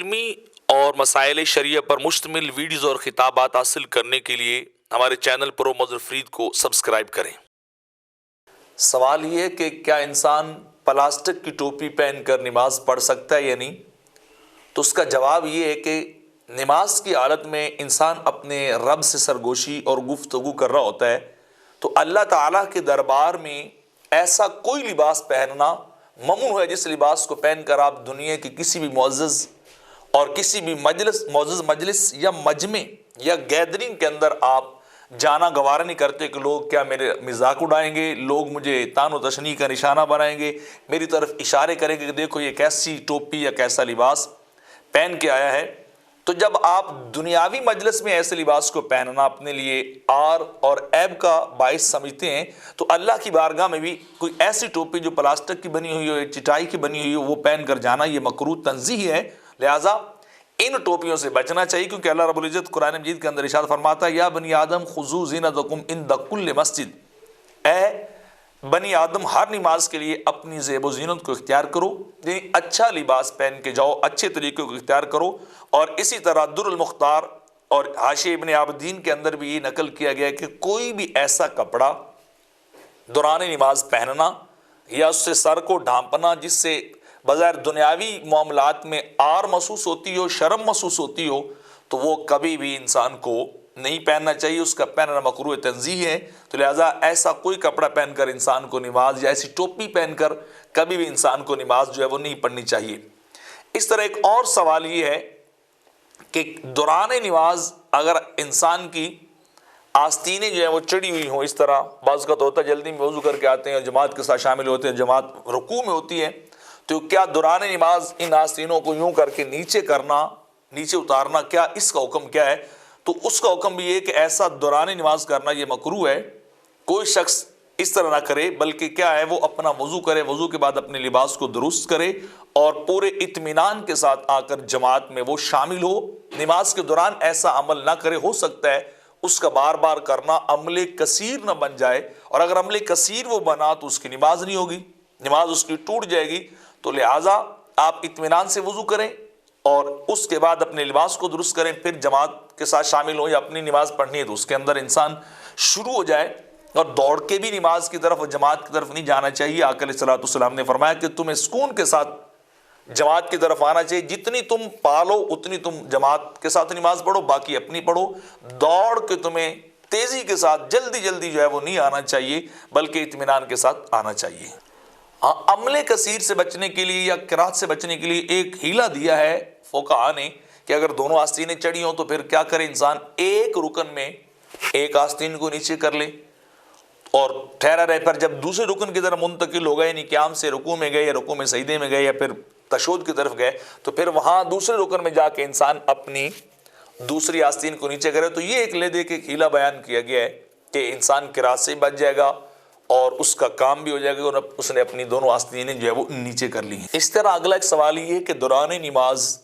علمی اور مسائل شرعیہ پر مشتمل ویڈیوز اور خطابات حاصل کرنے کے لیے ہمارے چینل پرو مظہر فرید کو سبسکرائب کریں۔ سوال یہ ہے کہ کیا انسان پلاسٹک کی ٹوپی پہن کر نماز پڑھ سکتا ہے یا نہیں؟ تو اس کا جواب یہ ہے کہ نماز کی حالت میں انسان اپنے رب سے سرگوشی اور گفتگو کر رہا ہوتا ہے، تو اللہ تعالیٰ کے دربار میں ایسا کوئی لباس پہننا ممنوع ہے جس لباس کو پہن کر آپ دنیا کی کسی بھی معزز اور کسی بھی معزز مجلس یا مجمع یا گیدرنگ کے اندر آپ جانا گوارا نہیں کرتے کہ لوگ کیا میرے مذاق اڑائیں گے، لوگ مجھے طعن و تشنیع کا نشانہ بنائیں گے، میری طرف اشارے کریں گے کہ دیکھو یہ کیسی ٹوپی یا کیسا لباس پہن کے آیا ہے۔ تو جب آپ دنیاوی مجلس میں ایسے لباس کو پہننا اپنے لیے عار اور عیب کا باعث سمجھتے ہیں، تو اللہ کی بارگاہ میں بھی کوئی ایسی ٹوپی جو پلاسٹک کی بنی ہوئی ہو یا چٹائی کی بنی ہوئی ہو وہ پہن کر جانا یہ مکروہ تنزیہ ہے۔ لہٰذا ان ٹوپیوں سے بچنا چاہیے، کیونکہ اللہ رب العزت قرآن مجید کے اندر ارشاد فرماتا ہے یا بنی آدم خذوا زینتکم عند کل مسجد، اے بنی آدم ہر نماز کے لیے اپنی زیب و زینت کو اختیار کرو، یعنی اچھا لباس پہن کے جاؤ، اچھے طریقے کو اختیار کرو۔ اور اسی طرح در المختار اور حاشیہ ابن عابدین کے اندر بھی یہ نقل کیا گیا ہے کہ کوئی بھی ایسا کپڑا دوران نماز پہننا یا اس سے سر کو ڈھانپنا جس سے بظاہر دنیاوی معاملات میں عار محسوس ہوتی ہو، شرم محسوس ہوتی ہو، تو وہ کبھی بھی انسان کو نہیں پہننا چاہیے، اس کا پہننا مکروہ تنزیہ ہے۔ تو لہٰذا ایسا کوئی کپڑا پہن کر انسان کو نماز یا ایسی ٹوپی پہن کر کبھی بھی انسان کو نماز جو ہے وہ نہیں پڑھنی چاہیے۔ اس طرح ایک اور سوال یہ ہے کہ دوران نماز اگر انسان کی آستینیں جو ہیں وہ چڑھی ہوئی ہوں، اس طرح بعض کا تو ہوتا ہے جلدی میں وضو کر کے آتے ہیں اور جماعت کے ساتھ شامل ہوتے ہیں، جماعت رکوع میں ہوتی ہے، تو کیا دوران نماز ان آستینوں کو یوں کر کے نیچے کرنا، نیچے اتارنا، کیا اس کا حکم کیا ہے؟ تو اس کا حکم بھی یہ کہ ایسا دوران نماز کرنا یہ مکروہ ہے۔ کوئی شخص اس طرح نہ کرے، بلکہ کیا ہے وہ اپنا وضو کرے، وضو کے بعد اپنے لباس کو درست کرے اور پورے اطمینان کے ساتھ آ کر جماعت میں وہ شامل ہو۔ نماز کے دوران ایسا عمل نہ کرے، ہو سکتا ہے اس کا بار بار کرنا عمل کثیر نہ بن جائے، اور اگر عمل کثیر وہ بنا تو اس کی نماز نہیں ہوگی، نماز اس کی ٹوٹ جائے گی۔ تو لہٰذا آپ اطمینان سے وضو کریں اور اس کے بعد اپنے لباس کو درست کریں، پھر جماعت کے ساتھ شامل ہوں یا اپنی نماز پڑھنی ہے تو اس کے اندر انسان شروع ہو جائے، اور دوڑ کے بھی نماز کی طرف اور جماعت کی طرف نہیں جانا چاہیے۔ آقا علیہ الصلوۃ والسلام نے فرمایا کہ تمہیں سکون کے ساتھ جماعت کی طرف آنا چاہیے، جتنی تم پالو اتنی تم جماعت کے ساتھ نماز پڑھو، باقی اپنی پڑھو۔ دوڑ کے تمہیں تیزی کے ساتھ جلدی جو ہے وہ نہیں آنا چاہیے، بلکہ اطمینان کے ساتھ آنا چاہیے۔ ہاں، عمل کثیر سے بچنے کے لیے یا قرات سے بچنے کے لیے ایک ہیلہ دیا ہے فقہاء نے کہ اگر دونوں آستینیں چڑھی ہوں تو پھر کیا کرے انسان، ایک رکن میں ایک آستین کو نیچے کر لے اور ٹھہرا رہے، پر جب دوسرے رکن کی طرف منتقل ہو گئے، یعنی قیام سے رکوع میں گئے یا رکوع میں سجدے میں گئے یا پھر تشہد کی طرف گئے، تو پھر وہاں دوسرے رکن میں جا کے انسان اپنی دوسری آستین کو نیچے کرے۔ تو یہ ایک لے دے کے ہیلہ بیان کیا گیا ہے کہ انسان قرات سے بچ جائے گا اور اس کا کام بھی ہو جائے گا، اور اس نے اپنی دونوں آستینیں جو ہے وہ نیچے کر لی ہیں۔ اس طرح اگلا ایک سوال یہ ہے کہ دوران نماز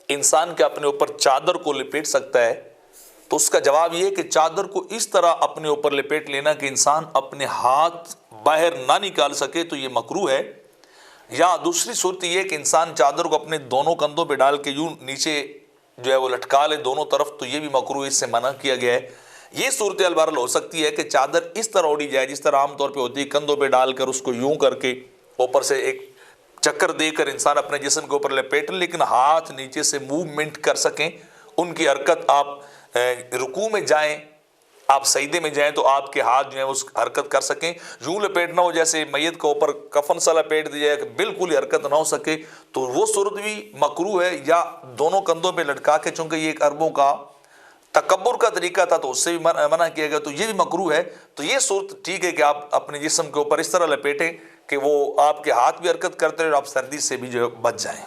انسان کے اپنے اوپر چادر کو لپیٹ سکتا ہے؟ تو اس کا جواب یہ ہے کہ چادر کو اس طرح اپنے اوپر لپیٹ لینا کہ انسان اپنے ہاتھ باہر نہ نکال سکے تو یہ مکروہ ہے، یا دوسری صورت یہ ہے کہ انسان چادر کو اپنے دونوں کندھوں پہ ڈال کے یوں نیچے جو ہے وہ لٹکا لے دونوں طرف، تو یہ بھی مکروہ، اس سے منع کیا گیا ہے۔ یہ صورتحال بہرحال ہو سکتی ہے کہ چادر اس طرح اڑی جائے جس طرح عام طور پہ ہوتی ہے، کندھوں پہ ڈال کر اس کو یوں کر کے اوپر سے ایک چکر دے کر انسان اپنے جسم کے اوپر لپیٹ، لیکن ہاتھ نیچے سے موومنٹ کر سکیں، ان کی حرکت، آپ رکوع میں جائیں، آپ سجدے میں جائیں تو آپ کے ہاتھ جو ہیں اس حرکت کر سکیں، یوں لپیٹنا ہو جیسے میت کے اوپر کفن سا لپیٹ دیا کہ بالکل ہی حرکت نہ ہو سکے، تو وہ صورت بھی مکروہ ہے۔ یا دونوں کندھوں پہ لٹکا کے، چونکہ یہ ایک عربوں کا تکبر کا طریقہ تھا تو اس سے بھی منع کیا گیا، تو یہ بھی مکروہ ہے۔ تو یہ صورت ٹھیک ہے کہ آپ اپنے جسم کے اوپر اس طرح لپیٹیں کہ وہ آپ کے ہاتھ بھی حرکت کرتے رہے اور آپ سردی سے بھی جو بچ جائیں۔